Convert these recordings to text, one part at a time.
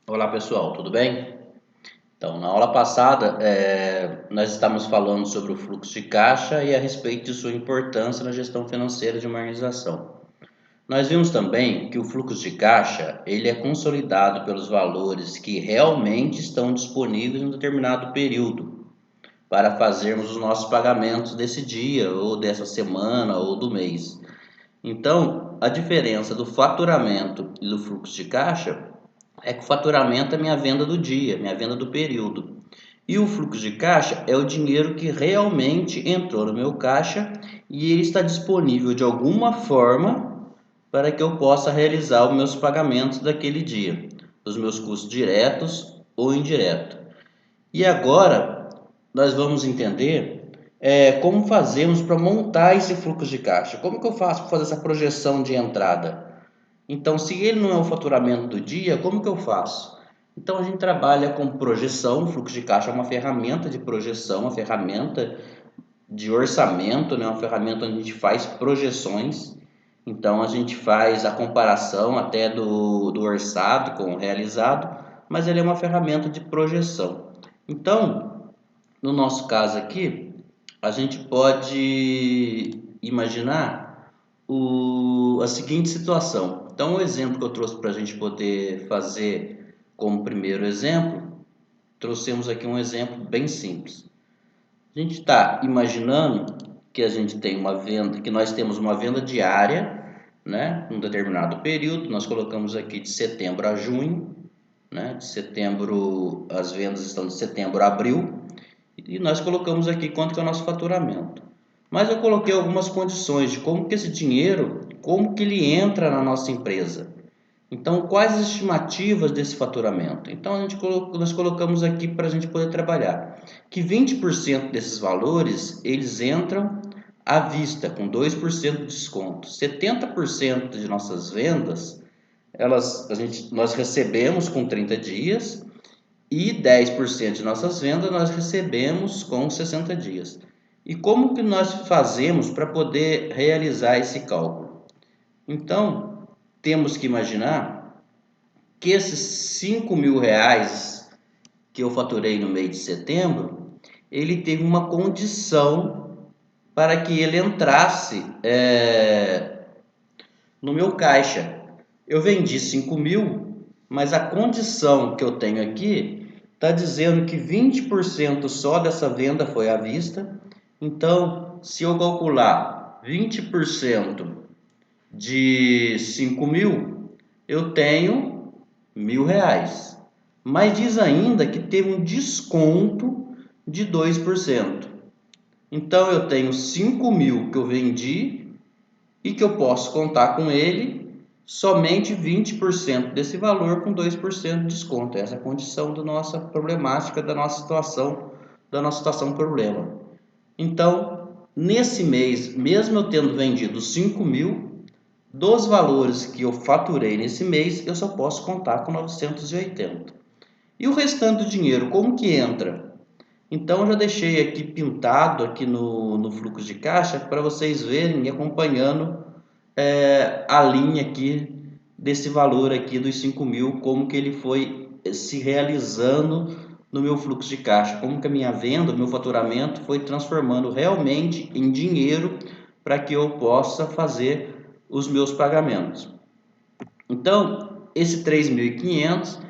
Olá pessoal, tudo bem? Então, na aula passada, nós estamos falando sobre o fluxo de caixa e a respeito de sua importância na gestão financeira de uma organização. Nós vimos também que o fluxo de caixa ele é consolidado pelos valores que realmente estão disponíveis em um determinado período para fazermos os nossos pagamentos desse dia, ou dessa semana, ou do mês. Então, a diferença do faturamento e do fluxo de caixa é que o faturamento é minha venda do dia, minha venda do período. E o fluxo de caixa é o dinheiro que realmente entrou no meu caixa e ele está disponível de alguma forma para que eu possa realizar os meus pagamentos daquele dia, os meus custos diretos ou indiretos. E agora nós vamos entender como fazemos para montar esse fluxo de caixa. Como que eu faço para fazer essa projeção de entrada? Então, se ele não é o faturamento do dia, como que eu faço? Então, a gente trabalha com projeção. O fluxo de caixa é uma ferramenta de projeção, uma ferramenta de orçamento, né? Uma ferramenta onde a gente faz projeções. Então, a gente faz a comparação até do orçado com o realizado, mas ele é uma ferramenta de projeção. Então, no nosso caso aqui, a gente pode imaginar a seguinte situação. Então, o exemplo que eu trouxe para a gente poder fazer como primeiro exemplo, trouxemos aqui um exemplo bem simples. A gente está imaginando que a gente tem uma venda, que nós temos uma venda diária, né, num determinado período. Nós colocamos aqui de setembro a junho, né, de setembro, as vendas estão de setembro a abril, e nós colocamos aqui quanto que é o nosso faturamento. Mas eu coloquei algumas condições de como que esse dinheiro, como que ele entra na nossa empresa. Então, quais as estimativas desse faturamento? Então, nós colocamos aqui para a gente poder trabalhar que 20% desses valores, eles entram à vista, com 2% de desconto. 70% de nossas vendas, nós recebemos com 30 dias e 10% de nossas vendas nós recebemos com 60 dias. E como que nós fazemos para poder realizar esse cálculo? Então, temos que imaginar que esses 5 mil reais que eu faturei no mês de setembro, ele teve uma condição para que ele entrasse no meu caixa. Eu vendi 5 mil, mas a condição que eu tenho aqui está dizendo que 20% só dessa venda foi à vista. Então, se eu calcular 20% de 5 mil, eu tenho R$ 1.000. Mas diz ainda que teve um desconto de 2%. Então, eu tenho 5 mil que eu vendi e que eu posso contar com ele somente 20% desse valor com 2% de desconto. Essa é a condição da nossa problemática, da nossa situação problema. Então, nesse mês, mesmo eu tendo vendido 5 mil, dos valores que eu faturei nesse mês, eu só posso contar com 980. E o restante do dinheiro, como que entra? Então, eu já deixei aqui pintado aqui no fluxo de caixa para vocês verem e acompanhando a linha aqui desse valor aqui dos 5 mil, como que ele foi se realizando no meu fluxo de caixa, como que a minha venda, o meu faturamento foi transformando realmente em dinheiro para que eu possa fazer os meus pagamentos. Então, esse 3.500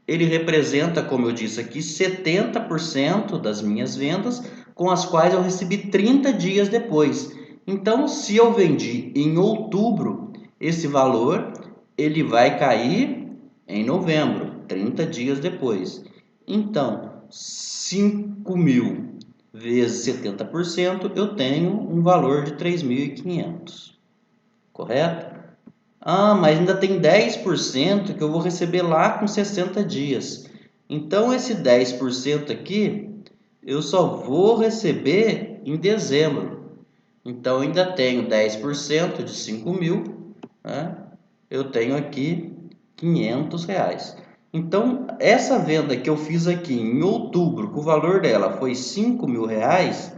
ele representa, como eu disse aqui, 70% das minhas vendas, com as quais eu recebi 30 dias depois. Então, se eu vendi em outubro, esse valor ele vai cair em novembro, 30 dias depois. Então, 5 mil vezes 70%, eu tenho um valor de 3.500, correto? Ah, mas ainda tem 10% que eu vou receber lá com 60 dias. Então, esse 10% aqui, eu só vou receber em dezembro. Então, ainda tenho 10% de 5 mil, né? Eu tenho aqui R$ 500. Então, essa venda que eu fiz aqui em outubro, que o valor dela foi 5 mil reais,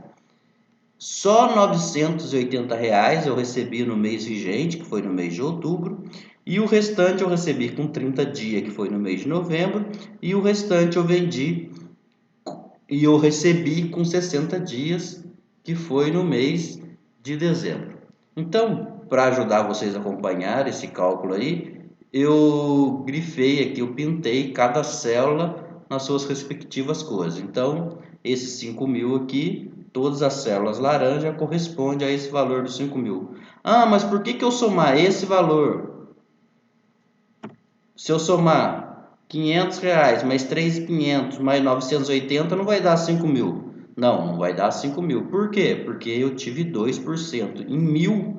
só R$ 980 eu recebi no mês vigente, que foi no mês de outubro, E o restante eu recebi com 30 dias, que foi no mês de novembro, e o restante eu vendi e eu recebi com 60 dias, que foi no mês de dezembro. Então, para ajudar vocês a acompanhar esse cálculo aí, eu grifei aqui, eu pintei cada célula nas suas respectivas cores. Então, esses 5.000 aqui, todas as células laranja correspondem a esse valor dos 5.000. Ah, mas por que eu somar esse valor? Se eu somar R$ 500 mais 3.500 mais 980 não vai dar 5.000. Não vai dar 5.000. Por quê? Porque eu tive 2%. Em 1.000,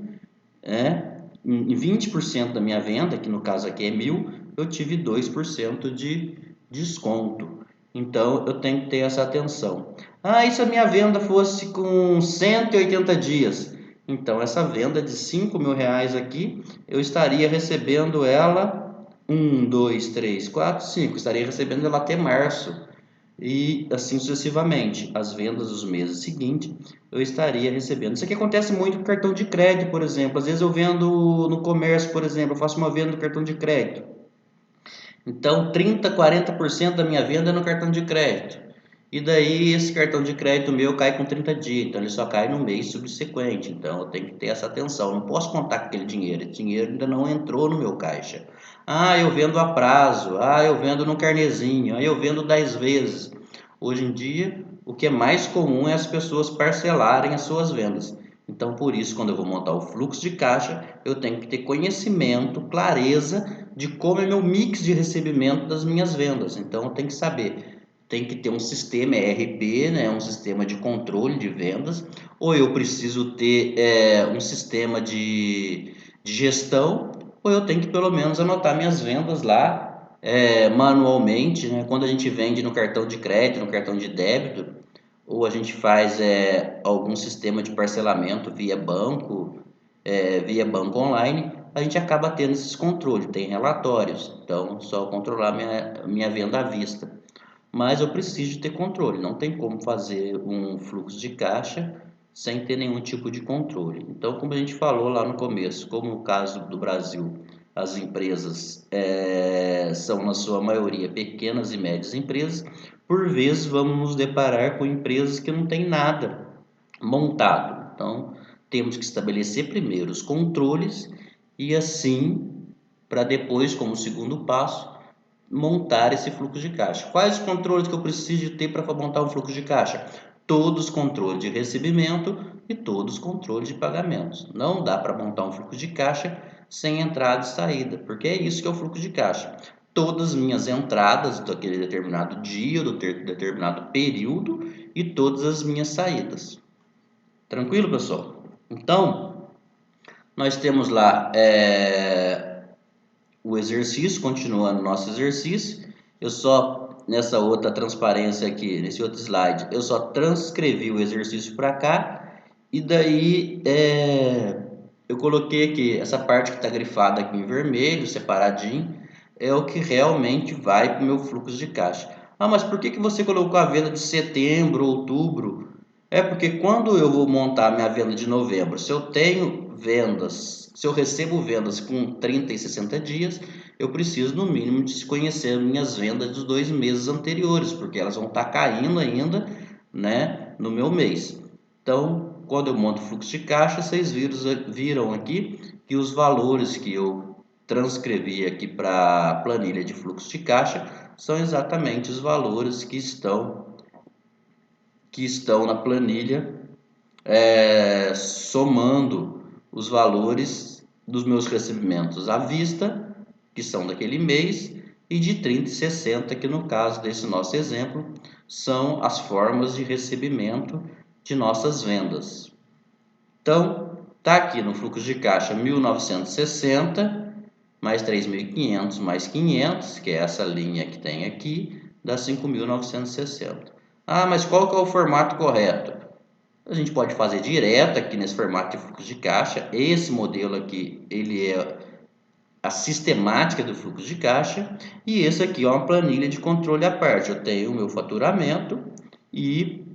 em 20% da minha venda, que no caso aqui é 1.000, eu tive 2% de desconto. Então eu tenho que ter essa atenção. Ah, e se a minha venda fosse com 180 dias? Então essa venda de R$ 5.000 aqui, eu estaria recebendo ela 1, 2, 3, 4, 5. Estaria recebendo ela até março. E assim sucessivamente. As vendas dos meses seguintes eu estaria recebendo. Isso aqui acontece muito com cartão de crédito, por exemplo. Às vezes eu vendo no comércio, por exemplo, eu faço uma venda no cartão de crédito. Então 30, 40% da minha venda é no cartão de crédito. E daí esse cartão de crédito meu cai com 30 dias, então ele só cai no mês subsequente. Então eu tenho que ter essa atenção. Não posso contar com aquele dinheiro. Esse dinheiro ainda não entrou no meu caixa. Ah, eu vendo a prazo. Ah, eu vendo no carnezinho. Ah, eu vendo 10 vezes. Hoje em dia, o que é mais comum é as pessoas parcelarem as suas vendas. Então, por isso, quando eu vou montar o fluxo de caixa, eu tenho que ter conhecimento, clareza de como é meu mix de recebimento das minhas vendas. Então, eu tenho que saber, tem que ter um sistema ERP, né, um sistema de controle de vendas, ou eu preciso ter um sistema de gestão, ou eu tenho que pelo menos anotar minhas vendas lá manualmente, né? Quando a gente vende no cartão de crédito, no cartão de débito, ou a gente faz algum sistema de parcelamento via banco online, a gente acaba tendo esses controles, tem relatórios, então só controlar minha venda à vista. Mas eu preciso ter controle, não tem como fazer um fluxo de caixa sem ter nenhum tipo de controle. Então, como a gente falou lá no começo, como no caso do Brasil, as empresas são na sua maioria pequenas e médias empresas, por vezes vamos nos deparar com empresas que não têm nada montado. Então, temos que estabelecer primeiro os controles e assim, para depois, como segundo passo, montar esse fluxo de caixa. Quais os controles que eu preciso ter para montar um fluxo de caixa? Todos os controles de recebimento e todos os controles de pagamentos. Não dá para montar um fluxo de caixa sem entrada e saída, porque é isso que é o fluxo de caixa. Todas as minhas entradas daquele determinado dia, do determinado período e todas as minhas saídas. Tranquilo, pessoal? Então, nós temos lá o exercício, continuando o nosso exercício. Eu só, nessa outra transparência aqui, nesse outro slide, eu só transcrevi o exercício para cá. E daí, eu coloquei aqui, essa parte que está grifada aqui em vermelho, separadinho, é o que realmente vai para o meu fluxo de caixa. Ah, mas por que você colocou a venda de setembro, outubro? É porque quando eu vou montar minha venda de novembro, se eu tenho vendas, se eu recebo vendas com 30 e 60 dias, eu preciso no mínimo de conhecer minhas vendas dos 2 meses anteriores, porque elas vão estar caindo ainda, né, no meu mês. Então, quando eu monto o fluxo de caixa, vocês viram aqui que os valores que eu transcrevi aqui para a planilha de fluxo de caixa são exatamente os valores que estão na planilha, somando os valores dos meus recebimentos à vista, que são daquele mês, e de 30 e 60, que no caso desse nosso exemplo, são as formas de recebimento de nossas vendas. Então, está aqui no fluxo de caixa 1960, mais 3.500, mais 500, que é essa linha que tem aqui, dá 5.960. Ah, mas qual que é o formato correto? A gente pode fazer direto aqui nesse formato de fluxo de caixa. Esse modelo aqui, ele é a sistemática do fluxo de caixa. E esse aqui é uma planilha de controle à parte. Eu tenho o meu faturamento e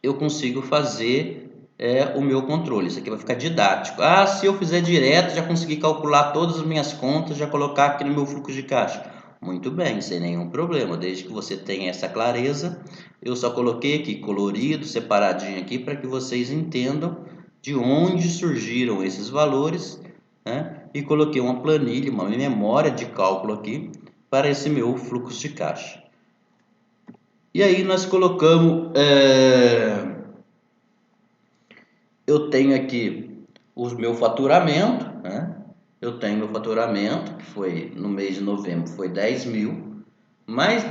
eu consigo fazer o meu controle. Isso aqui vai ficar didático. Ah, se eu fizer direto, já consegui calcular todas as minhas contas, já colocar aqui no meu fluxo de caixa. Muito bem, sem nenhum problema, desde que você tenha essa clareza. Eu só coloquei aqui colorido, separadinho aqui, para que vocês entendam de onde surgiram esses valores, né? E coloquei uma planilha, uma memória de cálculo aqui para esse meu fluxo de caixa. E aí nós colocamos, eu tenho aqui o meu faturamento, né? Eu tenho meu faturamento, que foi no mês de novembro, foi 10 mil, mas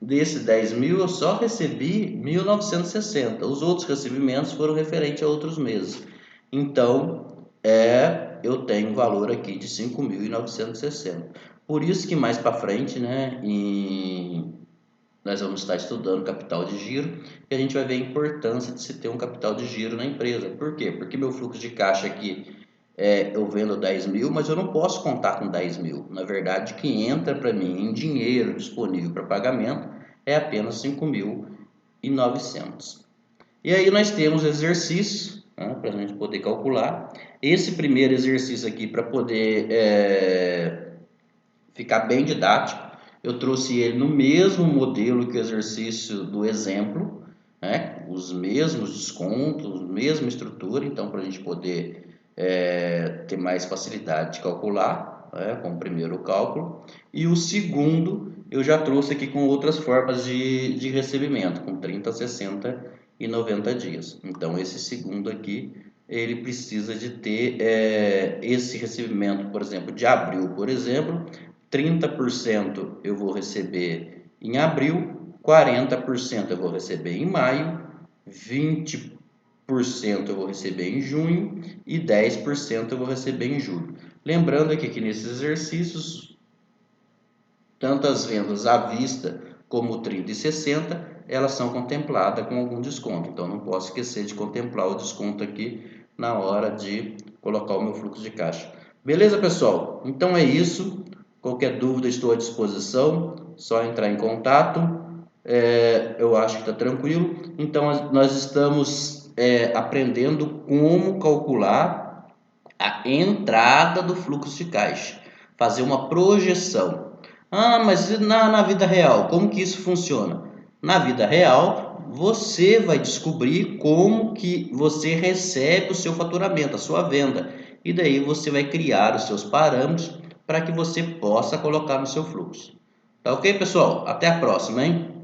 desses 10 mil eu só recebi 1.960. Os outros recebimentos foram referentes a outros meses. Então, eu tenho um valor aqui de 5.960. Por isso que mais para frente, né, nós vamos estar estudando capital de giro e a gente vai ver a importância de se ter um capital de giro na empresa. Por quê? Porque meu fluxo de caixa aqui, eu vendo 10 mil, mas eu não posso contar com 10 mil. Na verdade, o que entra para mim em dinheiro disponível para pagamento é apenas 5.900. E aí nós temos exercícios, né, para a gente poder calcular. Esse primeiro exercício aqui, para poder ficar bem didático, eu trouxe ele no mesmo modelo que o exercício do exemplo, né? Os mesmos descontos, mesma estrutura, então para a gente poder ter mais facilidade de calcular, né? Com o primeiro cálculo. E o segundo eu já trouxe aqui com outras formas de recebimento, com 30, 60 e 90 dias. Então esse segundo aqui, ele precisa de ter esse recebimento, por exemplo, de abril, por exemplo, 30% eu vou receber em abril, 40% eu vou receber em maio, 20% eu vou receber em junho e 10% eu vou receber em julho. Lembrando aqui que nesses exercícios, tanto as vendas à vista como 30 e 60, elas são contempladas com algum desconto. Então não posso esquecer de contemplar o desconto aqui na hora de colocar o meu fluxo de caixa. Beleza, pessoal? Então é isso. Qualquer dúvida, estou à disposição, só entrar em contato, eu acho que está tranquilo. Então, nós estamos aprendendo como calcular a entrada do fluxo de caixa, fazer uma projeção. Ah, mas na vida real, como que isso funciona? Na vida real, você vai descobrir como que você recebe o seu faturamento, a sua venda, e daí você vai criar os seus parâmetros para que você possa colocar no seu fluxo. Tá ok, pessoal? Até a próxima, hein?